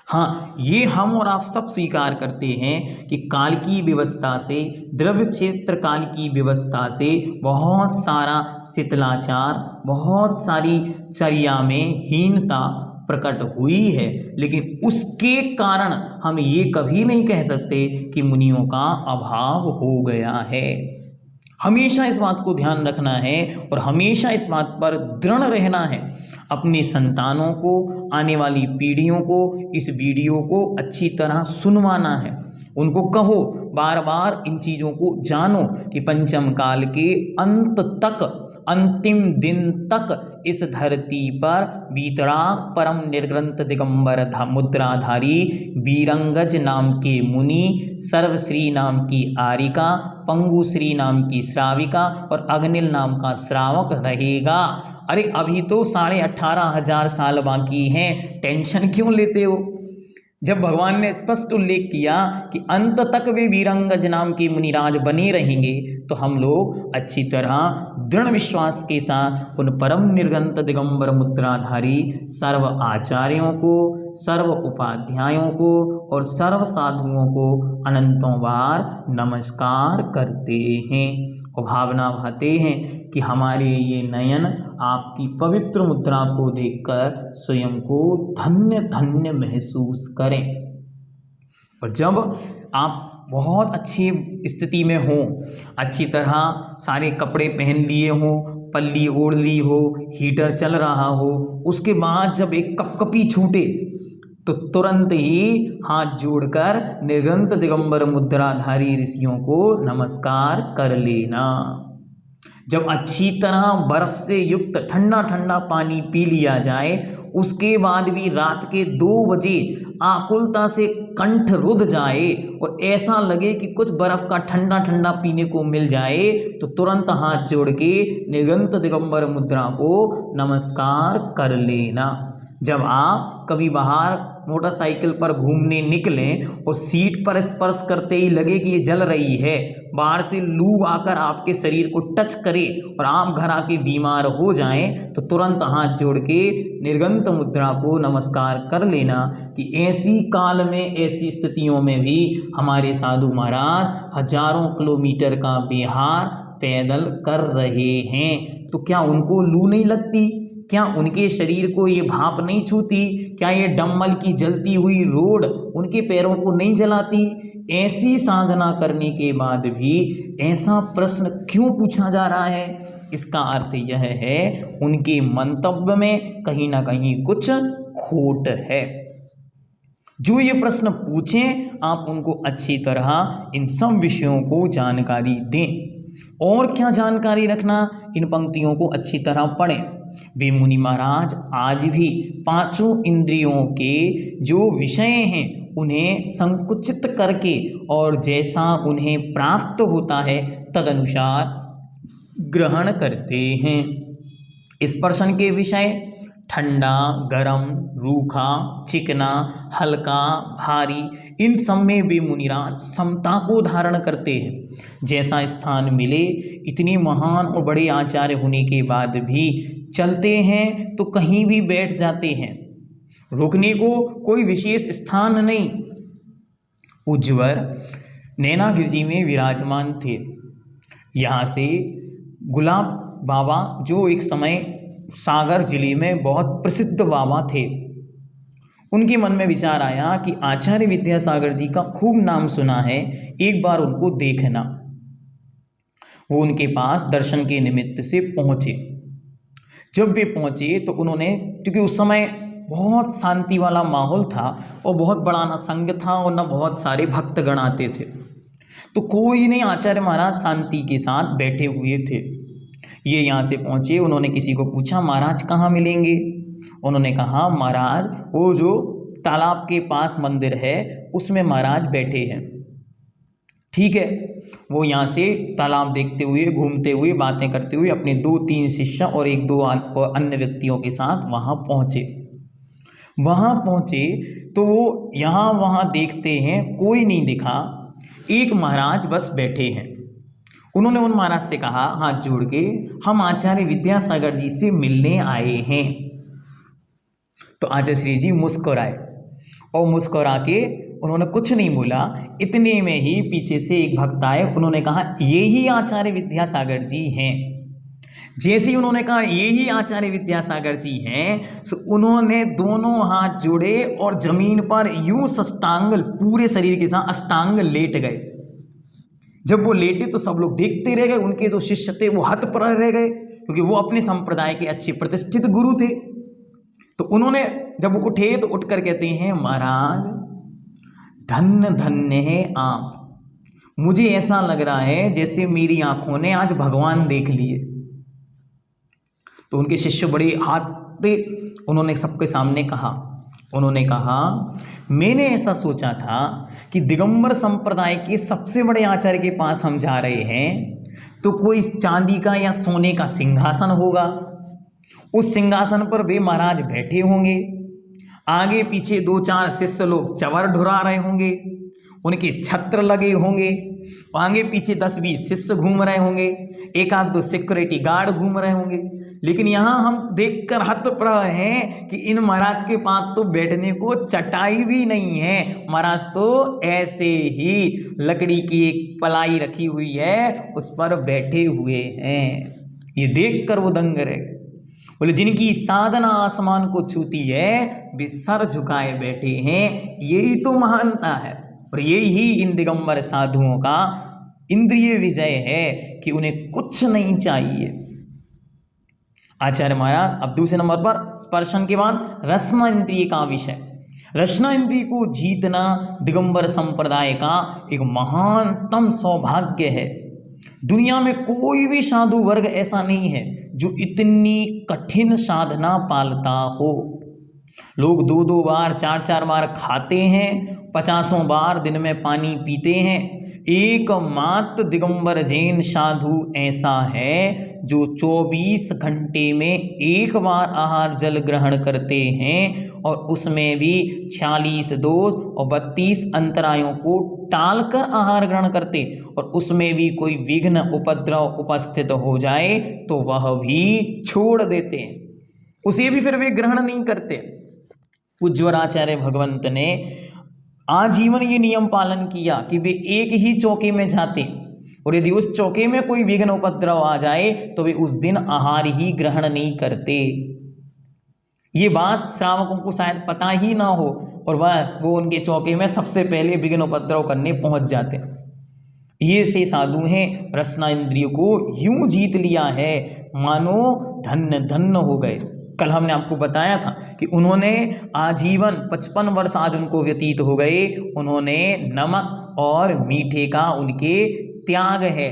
हाँ, ये हम और आप सब स्वीकार करते हैं कि काल की व्यवस्था से, द्रव्य क्षेत्र काल की व्यवस्था से बहुत सारा शिथिलाचार, बहुत सारी चर्या में हीनता प्रकट हुई है, लेकिन उसके कारण हम ये कभी नहीं कह सकते कि मुनियों का अभाव हो गया है। हमेशा इस बात को ध्यान रखना है और हमेशा इस बात पर दृढ़ रहना है। अपने संतानों को, आने वाली पीढ़ियों को इस वीडियो को अच्छी तरह सुनवाना है। उनको कहो, बार बार इन चीज़ों को जानो कि पंचम काल के अंत तक, अंतिम दिन तक इस धरती पर वीतराग परम निर्ग्रंथ दिगंबर मुद्राधारी बीरंगज नाम के मुनि, सर्वश्री नाम की आरिका, पंगुश्री नाम की श्राविका और अग्निल नाम का श्रावक रहेगा। अरे अभी तो 18,500 साल बाकी हैं, टेंशन क्यों लेते हो? जब भगवान ने स्पष्ट उल्लेख किया कि अंत तक वे वीरंगज नाम के मुनिराज बने रहेंगे, तो हम लोग अच्छी तरह दृढ़ विश्वास के साथ उन परम निर्गंत दिगंबर मुद्राधारी सर्व आचार्यों को, सर्व उपाध्यायों को और सर्व साधुओं को अनंतों बार नमस्कार करते हैं और भावना भाते हैं कि हमारे ये नयन आपकी पवित्र मुद्रा को देखकर स्वयं को धन्य धन्य महसूस करें। और जब आप बहुत अच्छी स्थिति में हो, अच्छी तरह सारे कपड़े पहन लिए हो, पल्ली ओढ़ ली हो, हीटर चल रहा हो, उसके बाद जब एक कपकपी छूटे तो तुरंत ही हाथ जोड़कर निर्गंत दिगंबर मुद्राधारी ऋषियों को नमस्कार कर लेना। जब अच्छी तरह बर्फ से युक्त ठंडा ठंडा पानी पी लिया जाए, उसके बाद भी रात के 2 बजे आकुलता से कंठ रुध जाए और ऐसा लगे कि कुछ बर्फ का ठंडा ठंडा पीने को मिल जाए, तो तुरंत हाथ जोड़ के निर्गंत दिगंबर मुद्रा को नमस्कार कर लेना। जब आप कभी बाहर मोटरसाइकिल पर घूमने निकलें और सीट पर स्पर्श करते ही लगे कि ये जल रही है, बाहर से लू आकर आपके शरीर को टच करे और आप घर आके बीमार हो जाएं तो तुरंत हाथ जोड़ के निर्गंत मुद्रा को नमस्कार कर लेना कि ऐसी काल में, ऐसी स्थितियों में भी हमारे साधु महाराज हजारों किलोमीटर का बिहार पैदल कर रहे हैं। तो क्या उनको लू नहीं लगती? क्या उनके शरीर को ये भाप नहीं छूती? क्या ये डम्बल की जलती हुई रोड उनके पैरों को नहीं जलाती? ऐसी साधना करने के बाद भी ऐसा प्रश्न क्यों पूछा जा रहा है? इसका अर्थ यह है उनके मंतव्य में कहीं ना कहीं कुछ खोट है। जो ये प्रश्न पूछें आप उनको अच्छी तरह इन सब विषयों को जानकारी दें। और क्या जानकारी रखना, इन पंक्तियों को अच्छी तरह पढ़ें। वे मुनि महाराज आज भी पांचों इंद्रियों के जो विषय हैं उन्हें संकुचित करके और जैसा उन्हें प्राप्त होता है तदनुसार ग्रहण करते हैं। स्पर्शन के विषय ठंडा, गरम, रूखा, चिकना, हल्का, भारी, इन सब में वे मुनिराज समता को धारण करते हैं। जैसा स्थान मिले, इतने महान और बड़े आचार्य होने के बाद भी चलते हैं तो कहीं भी बैठ जाते हैं, रुकने को कोई विशेष स्थान नहीं। उज्जवर नैनागिरी जी में विराजमान थे। यहाँ से गुलाब बाबा जो एक समय सागर जिले में बहुत प्रसिद्ध बाबा थे, उनके मन में विचार आया कि आचार्य विद्यासागर जी का खूब नाम सुना है, एक बार उनको देखना। वो उनके पास दर्शन के निमित्त से पहुँचे। जब वे पहुँचे तो उन्होंने, क्योंकि उस समय बहुत शांति वाला माहौल था और बहुत बड़ा ना संघ था और ना बहुत सारे भक्तगण आते थे, तो कोई नहीं, आचार्य महाराज शांति के साथ बैठे हुए थे। ये यहाँ से पहुँचे, उन्होंने किसी को पूछा महाराज कहाँ मिलेंगे? उन्होंने कहा महाराज वो जो तालाब के पास मंदिर है उसमें महाराज बैठे हैं। ठीक है, वो यहाँ से तालाब देखते हुए, घूमते हुए, बातें करते हुए अपने 2-3 शिष्य और 1-2 अन्य व्यक्तियों के साथ वहाँ पहुँचे। वहाँ पहुँचे तो वो यहाँ वहाँ देखते हैं, कोई नहीं दिखा, एक महाराज बस बैठे हैं। उन्होंने उन महाराज से कहा हाथ जोड़ के, हम आचार्य विद्यासागर जी से मिलने आए हैं। तो आचार्य श्री जी मुस्कुराए और मुस्कुरा के उन्होंने कुछ नहीं बोला। इतने में ही पीछे से एक भक्त आए, उन्होंने कहा ये ही आचार्य विद्यासागर जी हैं। जैसे ही उन्होंने कहा ये ही आचार्य विद्यासागर जी हैं, तो उन्होंने दोनों हाथ जोड़े और जमीन पर यूं साष्टांग, पूरे शरीर के साथ अष्टांग लेट गए। जब वो लेटे तो सब लोग देखते रह गए, उनके जो शिष्य थे वो हतप्रभ रह गए, क्योंकि वो अपने संप्रदाय के अच्छे प्रतिष्ठित गुरु थे। तो उन्होंने जब उठे तो उठकर कहते हैं महाराज धन्य धन्य है आप, मुझे ऐसा लग रहा है जैसे मेरी आंखों ने आज भगवान देख लिए। तो उनके शिष्य बड़े हाथ थे, उन्होंने सबके सामने कहा, उन्होंने कहा मैंने ऐसा सोचा था कि दिगंबर संप्रदाय के सबसे बड़े आचार्य के पास हम जा रहे हैं तो कोई चांदी का या सोने का सिंहासन होगा, उस सिंहासन पर वे महाराज बैठे होंगे, आगे पीछे 2-4 शिष्य लोग चवर ढुरा रहे होंगे, उनके छत्र लगे होंगे, आगे पीछे 10-20 शिष्य घूम रहे होंगे, 1-2 सिक्योरिटी गार्ड घूम रहे होंगे। लेकिन यहाँ हम देखकर हतप्रभ हैं कि इन महाराज के पास तो बैठने को चटाई भी नहीं है, महाराज तो ऐसे ही लकड़ी की एक पलाई रखी हुई है उस पर बैठे हुए हैं। ये देखकर वो दंग रह गए। बोले जिनकी साधना आसमान को छूती है वे सर झुकाए बैठे हैं, यही तो महानता है। और यही इन दिगंबर साधुओं का इंद्रिय विजय है कि उन्हें कुछ नहीं चाहिए। आचार्य महाराज अब दूसरे नंबर पर स्पर्शन के बाद रसना इंद्रिय का विषय। रसना इंद्रिय को जीतना दिगंबर संप्रदाय का एक महानतम सौभाग्य है। दुनिया में कोई भी साधु वर्ग ऐसा नहीं है जो इतनी कठिन साधना पालता हो। लोग 2-2 बार 4-4 बार खाते हैं, 50 बार दिन में पानी पीते हैं, एकमात्र दिगंबर जैन साधु ऐसा है जो 24 घंटे में एक बार आहार जल ग्रहण करते हैं और उसमें भी 46 दोष और 32 अंतरायों को टालकर आहार ग्रहण करते, और उसमें भी कोई विघ्न उपद्रव उपस्थित हो जाए तो वह भी छोड़ देते हैं, उसे भी फिर वे ग्रहण नहीं करते। उज्ज्वलाचार्य भगवंत ने आजीवन ये नियम पालन किया कि वे एक ही चौके में जाते, और यदि उस चौके में कोई विघ्न उपद्रव आ जाए तो वे उस दिन आहार ही ग्रहण नहीं करते। ये बात श्रावकों को शायद पता ही ना हो, और बस वो उनके चौके में सबसे पहले विघ्न उपद्रव करने पहुंच जाते। ये से साधु हैं, रसना इंद्रियों को यूं जीत लिया है मानो धन्य धन्य हो गए। कल हमने आपको बताया था कि उन्होंने आजीवन 55 वर्ष आज उनको व्यतीत हो गए, उन्होंने नमक और मीठे का उनके त्याग है,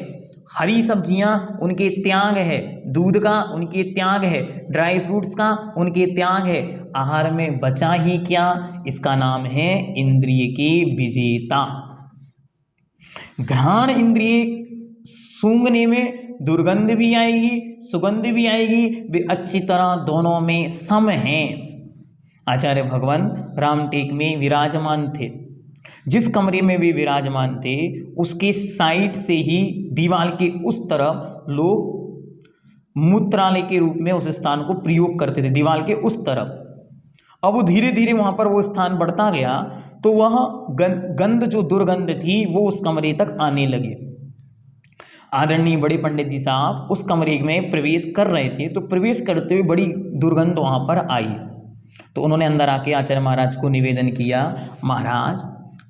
हरी सब्जियां उनके त्याग है, दूध का उनके त्याग है, ड्राई फ्रूट्स का उनके त्याग है। आहार में बचा ही क्या, इसका नाम है इंद्रिय के विजेता। घ्राण इंद्रिय सूंघने में दुर्गंध भी आएगी, सुगंध भी आएगी, वे अच्छी तरह दोनों में सम हैं। आचार्य भगवान रामटेक में विराजमान थे। जिस कमरे में वे विराजमान थे उसके साइड से ही दीवार के उस तरफ लोग मूत्रालय के रूप में उस स्थान को प्रयोग करते थे, दीवार के उस तरफ। अब वो धीरे धीरे वहाँ पर वो स्थान बढ़ता गया तो वह गंध जो दुर्गंध थी वो उस कमरे तक आने लगे। आदरणीय बड़े पंडित जी साहब उस कमरे में प्रवेश कर रहे थे, तो प्रवेश करते हुए बड़ी दुर्गंध वहाँ पर आई, तो उन्होंने अंदर आके आचार्य महाराज को निवेदन किया, महाराज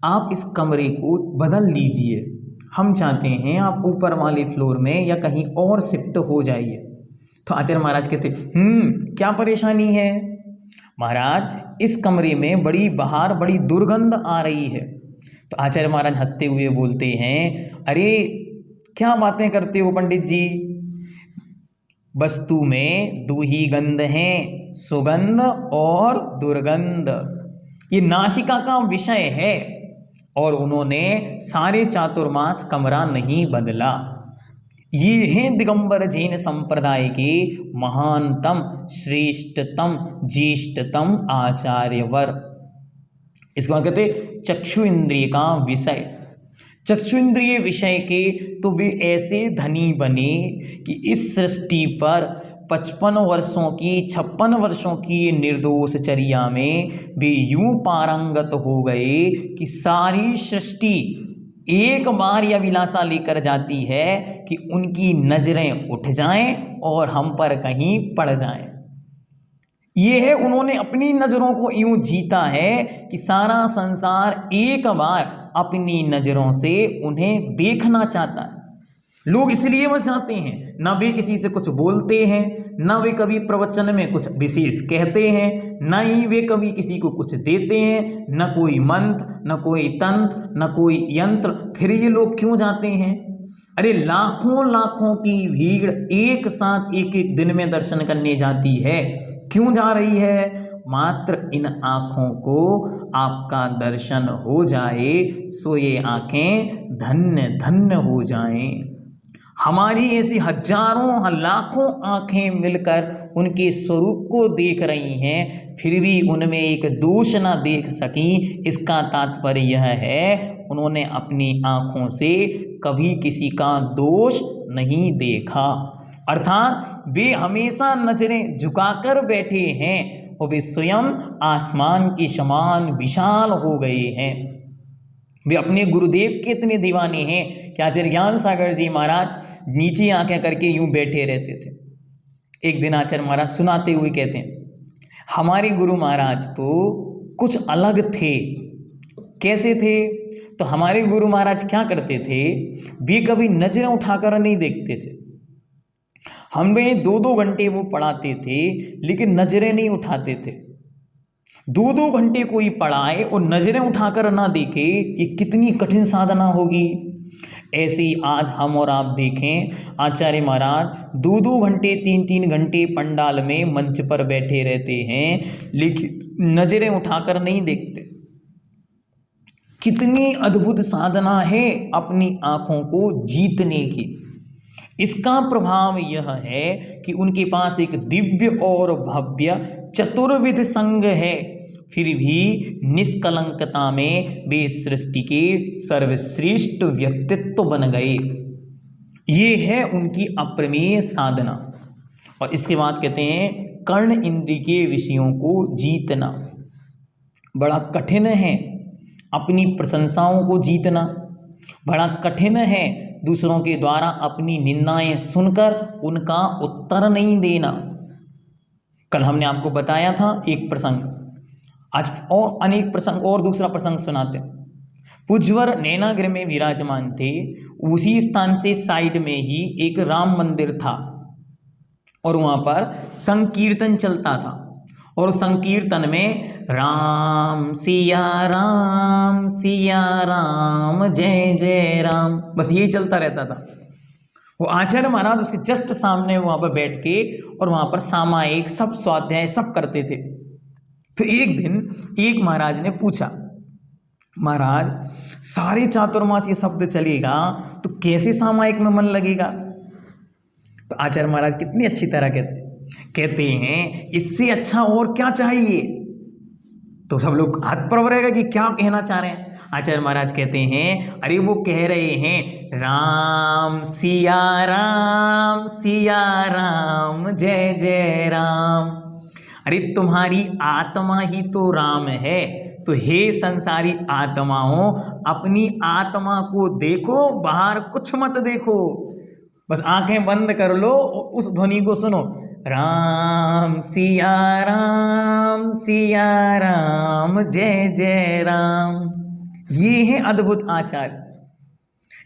आप इस कमरे को बदल लीजिए, हम चाहते हैं आप ऊपर वाले फ्लोर में या कहीं और शिफ्ट हो जाइए। तो आचार्य महाराज कहते क्या परेशानी है महाराज, इस कमरे में बाहर बड़ी दुर्गंध आ रही है। तो आचार्य महाराज हंसते हुए बोलते हैं, अरे क्या बातें करते हो पंडित जी, वस्तु में दो ही गंध हैं, सुगंध और दुर्गंध, ये नासिका का विषय है। और उन्होंने सारे चातुर्मास कमरा नहीं बदला। ये हैं दिगंबर जैन संप्रदाय के महानतम श्रेष्ठतम ज्येष्ठतम आचार्यवर। इसको कहते चक्षु इंद्रिय का विषय। चक्षु इंद्रिय विषय के तो वे ऐसे धनी बने कि इस सृष्टि पर 55 वर्षों की 56 वर्षों की निर्दोष चर्या में वे यूं पारंगत हो गए कि सारी सृष्टि एक बार यह अभिलाषा लेकर जाती है कि उनकी नजरें उठ जाएं और हम पर कहीं पड़ जाएं। ये है, उन्होंने अपनी नजरों को यूं जीता है कि सारा संसार एक बार अपनी नजरों से उन्हें देखना चाहता है। लोग इसलिए बस जाते हैं, ना वे किसी से कुछ बोलते हैं, ना वे कभी प्रवचन में कुछ विशेष कहते हैं, ना ही वे कभी किसी को कुछ देते हैं, न कोई मंत्र, न कोई तंत्र, न कोई यंत्र। फिर ये लोग क्यों जाते हैं? अरे लाखों लाखों की भीड़ एक साथ एक एक दिन में दर्शन करने जाती है। क्यों जा रही है? मात्र इन आँखों को आपका दर्शन हो जाए सो ये आँखें धन्य धन्य हो जाएं। हमारी ऐसी हजारों लाखों आँखें मिलकर उनके स्वरूप को देख रही हैं, फिर भी उनमें एक दोष ना देख सकी। इसका तात्पर्य यह है, उन्होंने अपनी आँखों से कभी किसी का दोष नहीं देखा। अर्थात वे हमेशा नजरें झुकाकर बैठे हैं और वे स्वयं आसमान के समान विशाल हो गए हैं। वे अपने गुरुदेव के इतने दीवाने हैं कि आचार्य ज्ञान सागर जी महाराज नीचे आंखें करके यूं बैठे रहते थे। एक दिन आचार्य महाराज सुनाते हुए कहते हैं, हमारे गुरु महाराज तो कुछ अलग थे। कैसे थे? तो हमारे गुरु महाराज क्या करते थे, वे कभी नजरें उठाकर नहीं देखते थे। हमें 2-2 घंटे वो पढ़ाते थे लेकिन नजरें नहीं उठाते थे। 2-2 घंटे कोई पढ़ाए और नजरें उठाकर ना देखे, ये कितनी कठिन साधना होगी। ऐसे ही आज हम और आप देखें, आचार्य महाराज 2-2 घंटे 3-3 घंटे पंडाल में मंच पर बैठे रहते हैं लेकिन नजरें उठाकर नहीं देखते। कितनी अद्भुत साधना है अपनी आँखों को जीतने की। इसका प्रभाव यह है कि उनके पास एक दिव्य और भव्य चतुर्विध संग है, फिर भी निष्कलंकता में वे सृष्टि के सर्वश्रेष्ठ व्यक्तित्व बन गए। ये है उनकी अप्रमेय साधना। और इसके बाद कहते हैं कर्ण इंद्रिय के विषयों को जीतना। बड़ा कठिन है अपनी प्रशंसाओं को जीतना, बड़ा कठिन है दूसरों के द्वारा अपनी निंदाएं सुनकर उनका उत्तर नहीं देना। कल हमने आपको बताया था एक प्रसंग, आज और अनेक प्रसंग और दूसरा प्रसंग सुनाते। पूज्यवर नैनागृह में विराजमान थे, उसी स्थान से साइड में ही एक राम मंदिर था और वहाँ पर संकीर्तन चलता था। और संकीर्तन में राम सिया राम जय जय राम, बस यही चलता रहता था। वो आचार्य महाराज उसके जस्ट सामने वहाँ पर बैठ के और वहाँ पर सामायिक सब स्वाध्याय सब करते थे। तो एक दिन एक महाराज ने पूछा, महाराज सारे चातुर्मास ये शब्द चलेगा तो कैसे सामायिक में मन लगेगा? तो आचार्य महाराज कितनी अच्छी तरह कहते हैं इससे अच्छा और क्या चाहिए? तो सब लोग हाथ पर रहेगा कि क्या कहना चाह रहे हैं। आचार्य महाराज कहते हैं अरे वो कह रहे हैं राम सिया राम जय जय राम। अरे तुम्हारी आत्मा ही तो राम है, तो हे संसारी आत्माओं अपनी आत्मा को देखो, बाहर कुछ मत देखो, बस आंखें बंद कर लो और उस ध्वनि को सुनो, राम सिया राम जय जय राम। ये है अद्भुत आचार।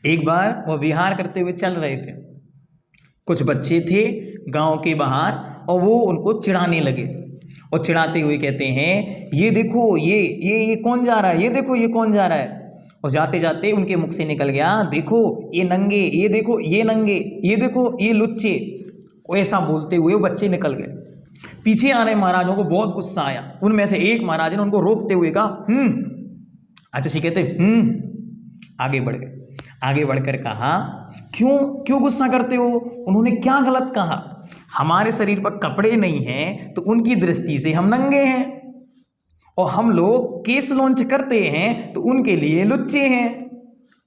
एक बार वो विहार करते हुए चल रहे थे, कुछ बच्चे थे गांव के बाहर और वो उनको चिढ़ाने लगे और चिढ़ाते हुए कहते हैं ये देखो ये कौन जा रहा है, ये देखो ये कौन जा रहा है। और जाते जाते उनके मुख से निकल गया देखो ये नंगे, ये देखो ये नंगे, ये देखो ये लुच्चे। ऐसा बोलते हुए वो बच्चे निकल गए। पीछे आ रहे महाराजों को बहुत गुस्सा आया। उनमें से एक महाराज ने उनको रोकते हुए कहा अच्छा कहते आगे बढ़ गए। आगे बढ़कर कहा क्यों गुस्सा करते हो? उन्होंने क्या गलत कहा? हमारे शरीर पर कपड़े नहीं हैं तो उनकी दृष्टि से हम नंगे हैं, और हम लोग केस लॉन्च करते हैं तो उनके लिए लुच्चे हैं।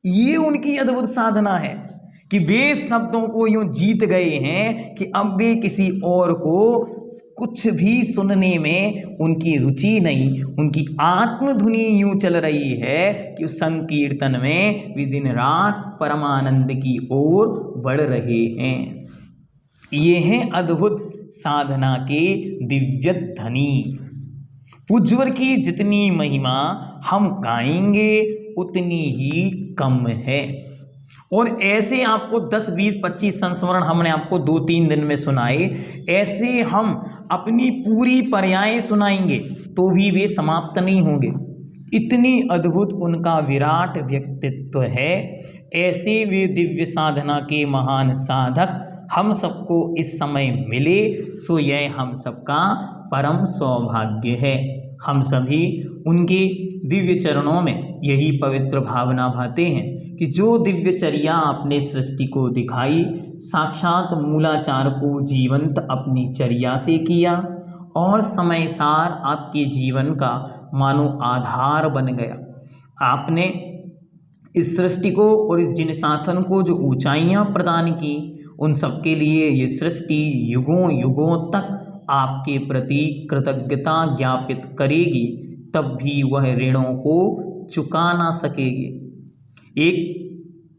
ये उनकी अद्भुत साधना है कि वे शब्दों को यूं जीत गए हैं कि अब वे किसी और को कुछ भी सुनने में उनकी रुचि नहीं, उनकी आत्मधुनी यूं चल रही है कि उस संकीर्तन में वे दिन रात परमानंद की ओर बढ़ रहे हैं। ये हैं अद्भुत साधना के दिव्य धनी। पूज्यवर की जितनी महिमा हम गाएंगे उतनी ही कम है। और ऐसे आपको 10, 20, 25 संस्मरण हमने आपको 2-3 दिन में सुनाए, ऐसे हम अपनी पूरी पर्याय सुनाएंगे तो भी वे समाप्त नहीं होंगे। इतनी अद्भुत उनका विराट व्यक्तित्व है। ऐसे वे दिव्य साधना के महान साधक हम सबको इस समय मिले, सो यह हम सबका परम सौभाग्य है। हम सभी उनके दिव्य चरणों में यही पवित्र भावना भाते हैं कि जो दिव्यचर्या आपने सृष्टि को दिखाई, साक्षात मूलाचार को जीवंत अपनी चर्या से किया और समय सार आपके जीवन का मानो आधार बन गया। आपने इस सृष्टि को और इस जिन शासन को जो ऊंचाइयां प्रदान की, उन सबके लिए ये सृष्टि युगों युगों तक आपके प्रति कृतज्ञता ज्ञापित करेगी, तब भी वह ऋणों को चुका ना सकेगी। एक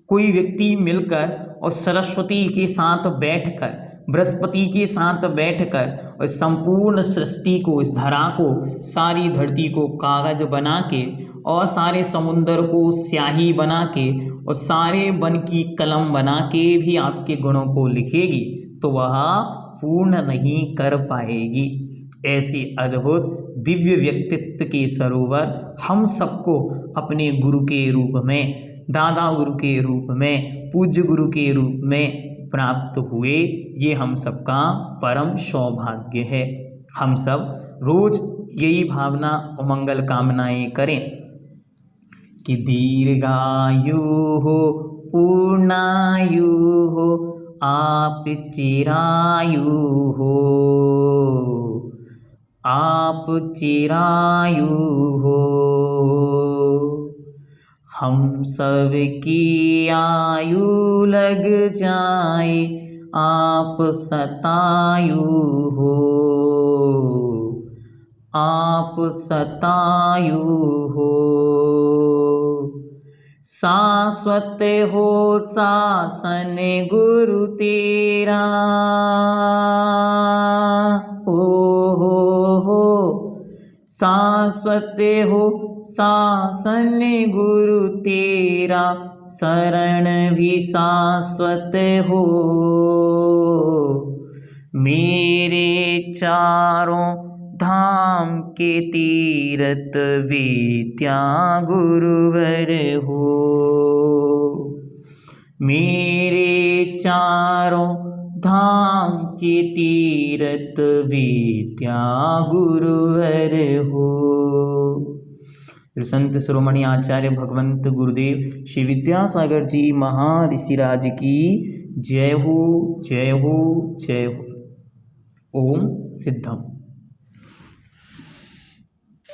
कोई व्यक्ति मिलकर और सरस्वती के साथ बैठकर, बृहस्पति के साथ बैठकर और संपूर्ण सृष्टि को, इस धरा को, सारी धरती को कागज बना के और सारे समुंदर को स्याही बना के और सारे वन की कलम बना के भी आपके गुणों को लिखेगी तो वह पूर्ण नहीं कर पाएगी। ऐसी अद्भुत दिव्य व्यक्तित्व के सरोवर हम सबको अपने गुरु के रूप में, दादा गुरु के रूप में, पूज्य गुरु के रूप में प्राप्त हुए। ये हम सबका परम सौभाग्य है। हम सब रोज यही भावना और मंगल कामनाएं करें कि दीर्घायु हो पूर्णायु हो आप चिरायु हो, आप चिरायु हो। हम सब की आयु लग जाए आप शतायु हो, आप शतायु हो। शाश्वत हो शासन गुरु तेरा, हो शाश्वत हो शासन गुरु तेरा, शरण भी शाश्वत हो। मेरे चारों धाम के तीरथ विद्या गुरुवर हो, मेरे चारों धाम के तीरथ विद्या गुरुवर हो। संत शिरोमणि आचार्य भगवंत गुरुदेव श्री विद्यासागर जी महाऋषिराज की जय हो, जय हो, जय हो। ओम सिद्धम।